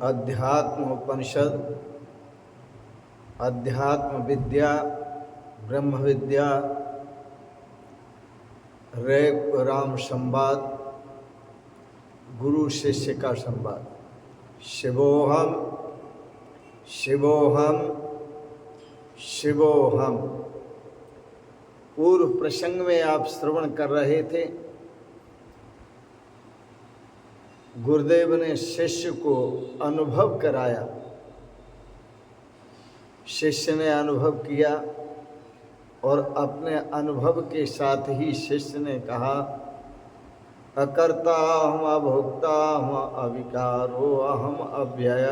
अध्यात्म उपनिषद, अध्यात्म विद्या, ब्रह्म विद्या, रैक राम संवाद, गुरु शिष्य का संवाद। शिवोहम शिवोहम शिवोहम। पूर्व प्रसंग में आप श्रवण कर रहे थे, गुरुदेव ने शिष्य को अनुभव कराया, शिष्य ने अनुभव किया और अपने अनुभव के साथ ही शिष्य ने कहा, अकर्ता हम अभोक्ता हम अविकारो अहम अव्यय।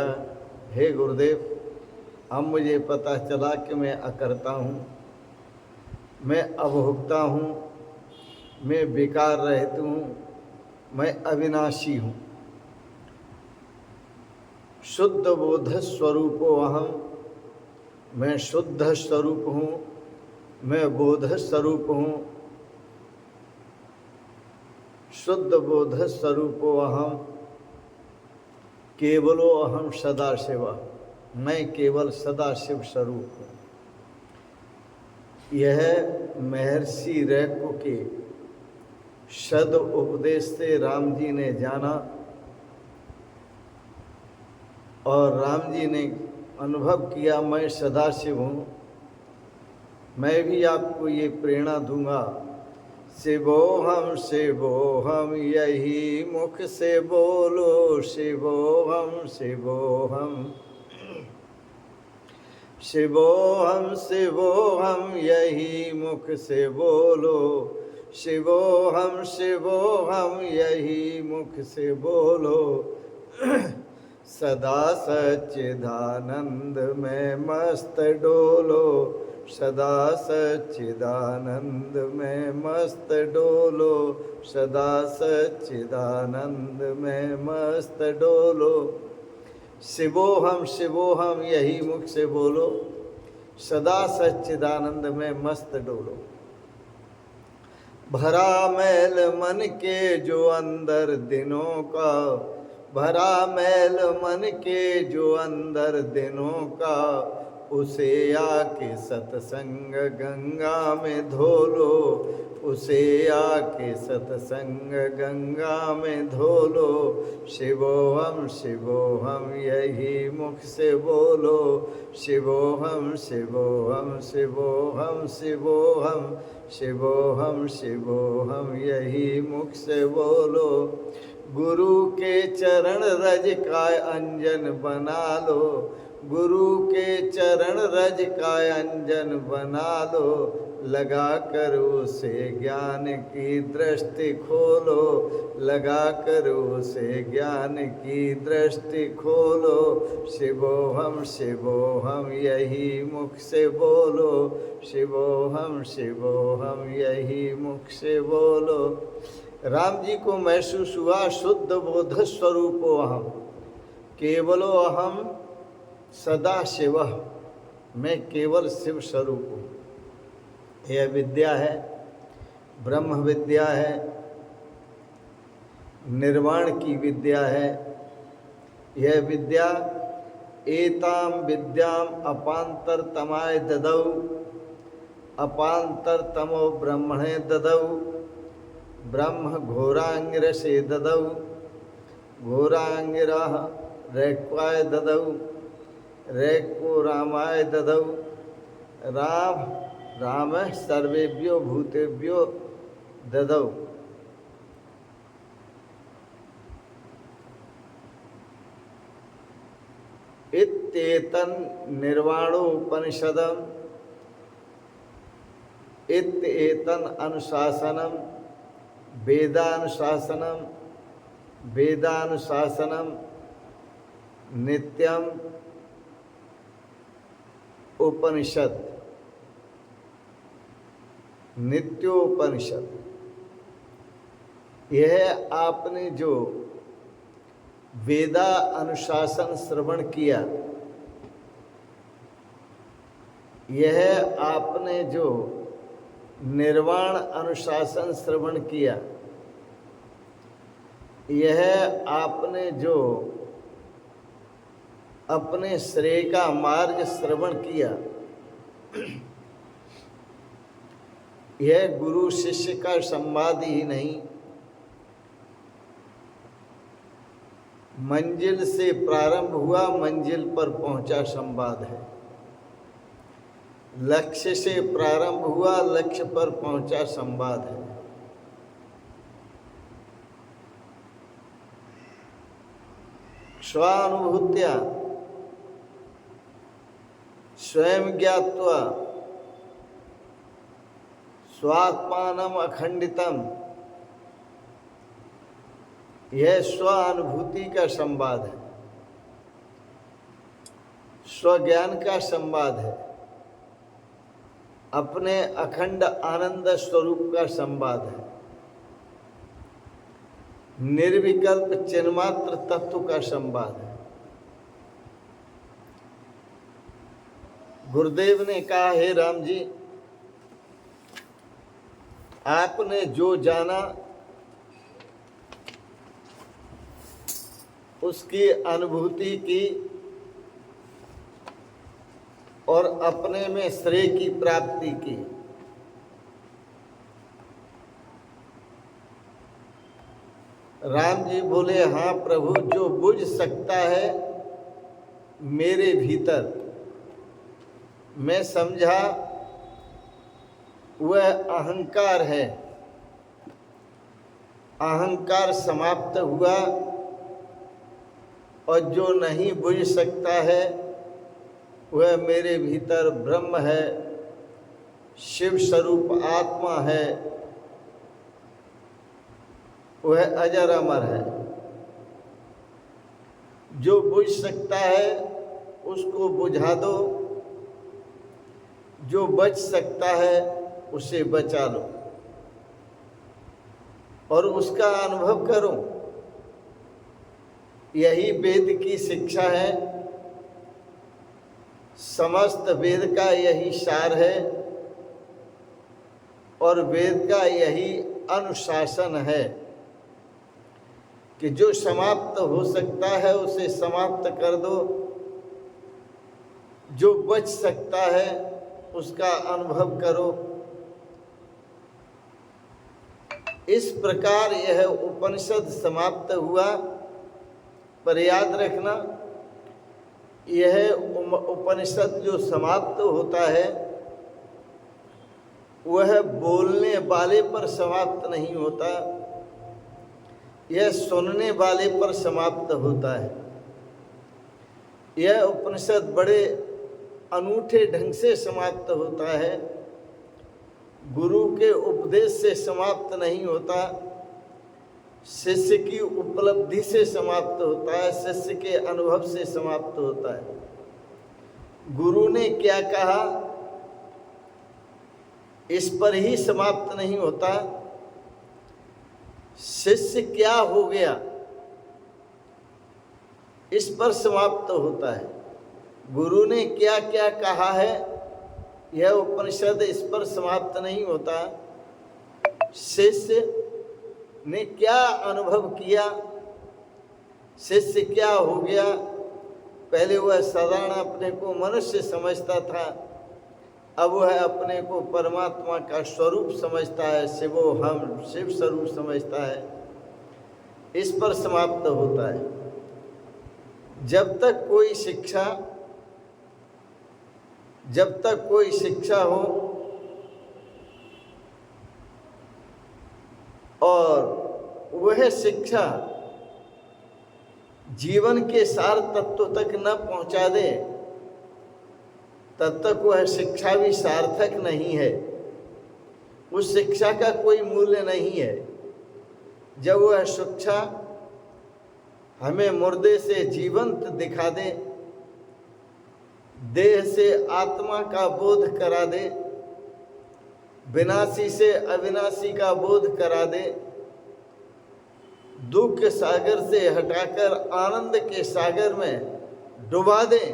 हे गुरुदेव, अब मुझे पता चला कि मैं अकर्ता हूँ, मैं अभोक्ता हूँ, मैं विकार रहित हूँ, मैं अविनाशी हूँ। शुद्ध बोध स्वरूपो अहम, मैं शुद्ध स्वरूप हूँ, मैं बोध स्वरूप हूँ। शुद्ध बोध स्वरूपो अहम, केवलो अहम सदाशिव, मैं केवल सदाशिव स्वरूप हूँ। यह महर्षि रैको के सद उपदेश से राम जी ने जाना और राम जी ने अनुभव किया, मैं सदाशिव हूँ। मैं भी आपको ये प्रेरणा दूंगा, शिवोहम शिवोहम, यही मुख से बोलो, शिवोहम शिवोहम शिवोहम शिवोहम, यही मुख से बोलो, शिवोहम शिवोहम, यही मुख से बोलो। सदा सच्चिदानंद में मस्त डोलो, सदा सच्चिदानंद में मस्त डोलो, सदा सच्चिदानंद में मस्त डोलो। शिवोहम शिवोहम, यही मुख से बोलो, सदा सच्चिदानंद में मस्त डोलो। भरा मैल मन के जो अंदर दिनों का, भरा मैल मन के जो अंदर दिनों का, उसे आके सत्संग गंगा में धो लो, उसे आके सत्संग गंगा में धो लो। शिवोहम शिवोहम, यही मुख से बोलो, शिवोहम शिवोहम शिवोहम शिवोहम शिवोहम शिवोहम, यही मुख से बोलो। गुरु के चरण रज का अंजन बना लो, गुरु के चरण रज का अंजन बना लो, लगा कर उसे ज्ञान की दृष्टि खोलो, लगा कर उसे ज्ञान की दृष्टि खोलो। शिवोहम शिवोहम, यही मुख से बोलो, शिवोहम शिवोहम, यही मुख से बोलो। राम जी को महसूस हुआ, शुद्ध बोध स्वरूपो अहम, केवलो अहम सदा शिव, मैं केवल शिव स्वरूप हूँ। यह विद्या है, ब्रह्म विद्या है, निर्वाण की विद्या है। यह विद्या एताम विद्याम अपांतर तमाय ददौ, अपांतर तमो ब्रह्मणे ददौ, ब्रह्म घोरांगिरसे ददौ, घोरांगिरा रैक्वाय ददौ, रैक्को रामाय ददौ, राम राम सर्वेभ्यो भूतेभ्यो ददौ। इत्येतन निर्वाणोपनिषदम, इत्येतन अनुशासनम, वेदानुशासनम, वेदानुशासनम नित्यम उपनिषद, नित्योपनिषद। यह आपने जो वेदा अनुशासन श्रवण किया, यह आपने जो निर्वाण अनुशासन श्रवण किया, यह आपने जो अपने श्रेय का मार्ग श्रवण किया। यह गुरु शिष्य का संवाद ही नहीं, मंजिल से प्रारंभ हुआ मंजिल पर पहुंचा संवाद है। लक्ष्य से प्रारंभ हुआ लक्ष्य पर पहुंचा संवाद है। स्वानुभूत्या स्वयं ज्ञात्वा स्वात्मानम अखंडितम, यह स्वानुभूति का संवाद है, स्वज्ञान का संवाद है, अपने अखंड आनंद स्वरूप का संवाद है, निर्विकल्प चिन्मात्र तत्व का संवाद है। गुरुदेव ने कहा, हे राम जी, आपने जो जाना उसकी अनुभूति की और अपने में श्रेय की प्राप्ति की। राम जी बोले, हाँ प्रभु, जो बुझ सकता है मेरे भीतर, मैं समझा वह अहंकार है। अहंकार समाप्त हुआ, और जो नहीं बुझ सकता है वह मेरे भीतर ब्रह्म है, शिव स्वरूप आत्मा है, वह अजर अमर है। जो बुझ सकता है उसको बुझा दो, जो बच सकता है उसे बचा लो और उसका अनुभव करो। यही वेद की शिक्षा है, समस्त वेद का यही सार है और वेद का यही अनुशासन है कि जो समाप्त हो सकता है उसे समाप्त कर दो, जो बच सकता है उसका अनुभव करो। इस प्रकार यह उपनिषद समाप्त हुआ। पर याद रखना, यह उपनिषद जो समाप्त होता है वह बोलने वाले पर समाप्त नहीं होता, यह सुनने वाले पर समाप्त होता है। यह उपनिषद बड़े अनूठे ढंग से समाप्त होता है। गुरु के उपदेश से समाप्त नहीं होता, शिष्य की उपलब्धि से समाप्त होता है, शिष्य के अनुभव से समाप्त होता है। गुरु ने क्या कहा इस पर ही समाप्त नहीं होता, शिष्य क्या हो गया इस पर समाप्त होता है। गुरु ने क्या क्या कहा है यह उपनिषद इस पर समाप्त नहीं होता, शिष्य ने क्या अनुभव किया, शिष्य क्या हो गया। पहले वह साधारण अपने को मनुष्य समझता था, अब वह अपने को परमात्मा का स्वरूप समझता है, शिवो हम शिव स्वरूप समझता है। इस पर समाप्त होता है। जब तक कोई शिक्षा हो और वह शिक्षा जीवन के सार तत्व तक न पहुंचा दे, तब तक वह शिक्षा भी सार्थक नहीं है। उस शिक्षा का कोई मूल्य नहीं है। जब वह शिक्षा हमें मुर्दे से जीवंत दिखा दे, देह से आत्मा का बोध करा दे, विनाशी से अविनाशी का बोध करा दे, दुख के सागर से हटाकर आनंद के सागर में डुबा दे,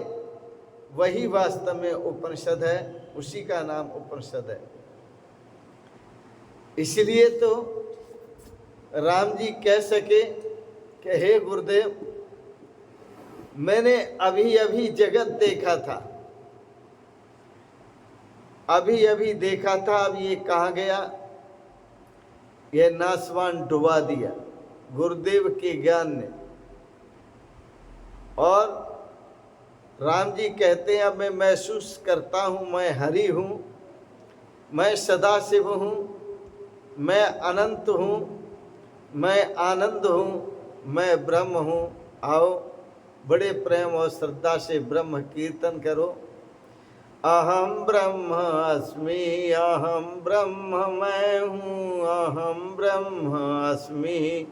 वही वास्तव में उपनिषद है, उसी का नाम उपनिषद है। इसलिए तो राम जी कह सके कि हे गुरुदेव, मैंने अभी अभी जगत देखा था, अभी अभी देखा था, अब ये कहाँ गया? ये नासवान डुबा दिया गुरुदेव के ज्ञान ने। और राम जी कहते हैं अब मैं महसूस करता हूँ मैं हरि हूँ, मैं सदाशिव हूँ, मैं अनंत हूँ, मैं आनंद हूँ, मैं ब्रह्म हूँ। आओ बड़े प्रेम और श्रद्धा से ब्रह्म कीर्तन करो। अहम ब्रह्म अस्मि, अहम ब्रह्म मैं हूँ, अहम ब्रह्म अस्मि,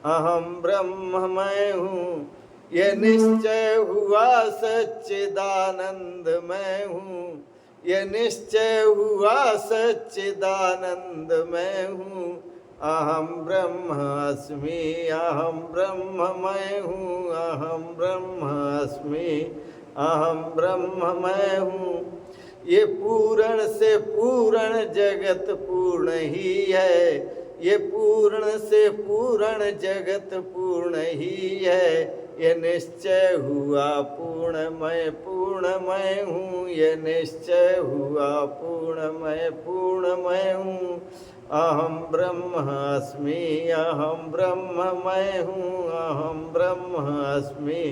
अहम ब्रह्म मैं हूँ। ये निश्चय हुआ सच्चिदानंद मैं हूँ, ये निश्चय हुआ सच्चिदानंद मैं हूँ। अहम ब्रह्म अस्मि, अहम ब्रह्म मैं हूँ, अहम ब्रह्म अस्मि, अहम ब्रह्म मैं हूँ। ये पूर्ण से पूर्ण जगत पूर्ण ही है, ये पूर्ण से पूर्ण जगत पूर्ण ही है। ये निश्चय हुआ पूर्णमय पूर्णमय हूँ, ये निश्चय हुआ पूर्णमय पूर्णमय हूँ। अहम ब्रह्म अस्मि, अहम ब्रह्म मैं हूँ, अहम ब्रह्म अस्मि,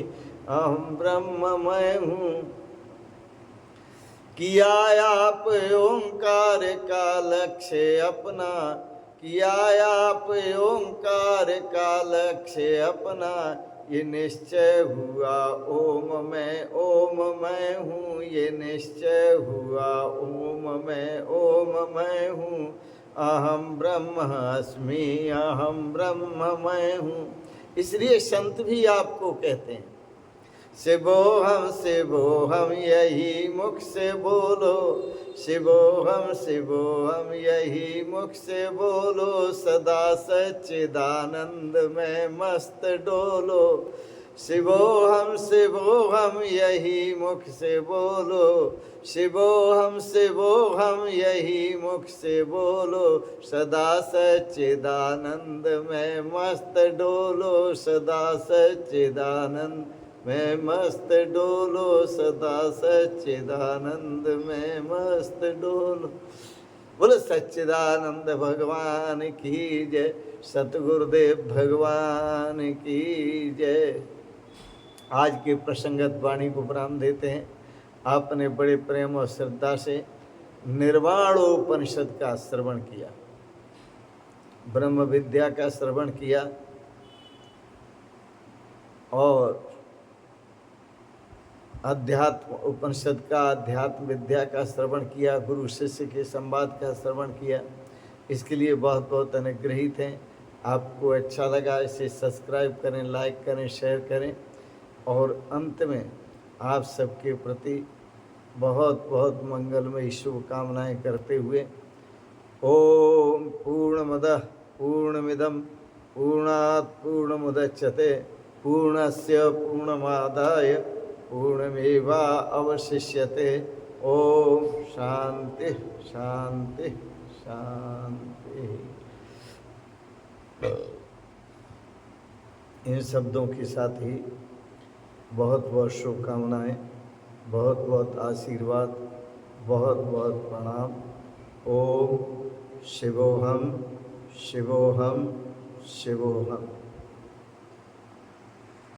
अहम ब्रह्म मैं हूँ। किया आप ओंकार का लक्ष्य अपना, किया आप ओंकार का लक्ष्य अपना। ये निश्चय हुआ ओम मैं हूँ, ये निश्चय हुआ ओम मैं हूँ। अहम ब्रह्म अस्मि, अहम ब्रह्म मैं हूँ। इसलिए संत भी आपको कहते हैं शिवोहम यही मुख से बोलो, शिवोहम यही मुख से बोलो। सदा सच्चिदानंद में मस्त डोलो। शिवोहम यही मुख से बोलो, शिवोहम यही मुख से बोलो। सदा सच्चिदानंद में मस्त डोलो, सदा सच्चिदानंद मैं मस्त डोलो, सदा सच्चिदानंद में मस्त डोलो। बोलो सच्चिदानंद भगवान की जय, सतगुरुदेव भगवान की जय। आज के प्रसंगत वाणी को प्रणाम देते हैं। आपने बड़े प्रेम और श्रद्धा से निर्वाणोपनिषद का श्रवण किया, ब्रह्म विद्या का श्रवण किया और अध्यात्म उपनिषद का, अध्यात्म विद्या का श्रवण किया, गुरु शिष्य के संवाद का श्रवण किया। इसके लिए बहुत बहुत अनुग्रहित हैं। आपको अच्छा लगा इसे सब्सक्राइब करें, लाइक करें, शेयर करें। और अंत में आप सबके प्रति बहुत बहुत मंगलमय शुभकामनाएं करते हुए ओम पूर्णमदः पूर्णमिदं पूर्णात् पूर्णमुदच्यते पूर्णस्य पूर्णमादाय पूर्णमेवा अवशिष्यते। ओम शांति शांति शांति। इन शब्दों के साथ ही बहुत बहुत शुभकामनाएं, बहुत बहुत आशीर्वाद, बहुत बहुत प्रणाम। ओम शिवोहम शिवोहम शिवोहम।